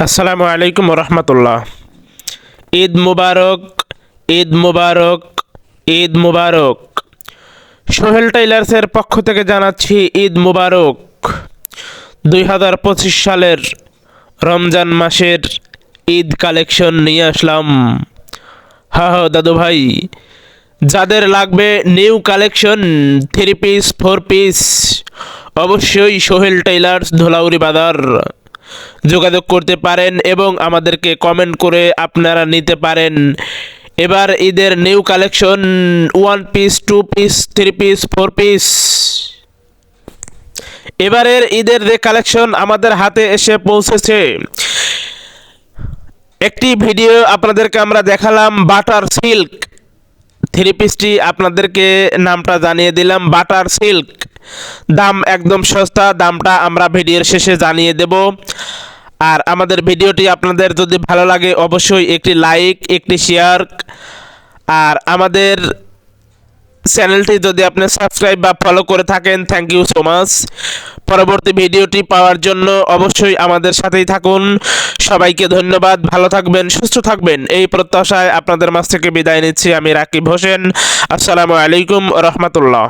আসসালামু আলাইকুম রহমতুল্লাহ। ঈদ মুবারক, ঈদ মুবারক, ঈদ মুবারক। সোহেল টেইলার্সের পক্ষ থেকে জানাচ্ছি ঈদ মুবারক। 2025 সালের রমজান মাসের ঈদ কালেকশন নিয়ে আসলাম। দাদু ভাই, যাদের লাগবে নিউ কালেকশন 3 পিস 4 পিস, অবশ্যই সোহেল টেইলার্স ধুলাউড়ি বাজার যোগাযোগ করতে পারেন এবং আমাদেরকে কমেন্ট করে আপনারা নিতে পারেন। এবার ঈদের new collection 1 piece 2 piece 3 piece 4 piece. এবারের ঈদের যে কালেকশন আমাদের হাতে এসে পৌঁছেছে, একটি ভিডিও আপনাদেরকে আমরা দেখালাম বাটার সিল্ক 3 পিসটি, আপনাদেরকে নামটা জানিয়ে দিলাম বাটার সিল্ক। দাম একদম সস্তা, দামটা আমরা ভিডিওর শেষে জানিয়ে দেব। আর আমাদের ভিডিওটি আপনাদের যদি ভালো লাগে অবশ্যই একটি লাইক, একটি শেয়ার, আর আমাদের চ্যানেলটি যদি আপনি সাবস্ক্রাইব বা ফলো করে থাকেন, থ্যাংক ইউ সো মাচ। পরবর্তী ভিডিওটি পাওয়ার জন্য অবশ্যই আমাদের সাথেই থাকুন। সবাইকে ধন্যবাদ। ভালো থাকবেন, সুস্থ থাকবেন, এই প্রত্যাশায় আপনাদের মাঝ থেকে বিদায় নিচ্ছি আমি রাকিব হোসেন। আসসালামু আলাইকুম রহমতুল্লাহ।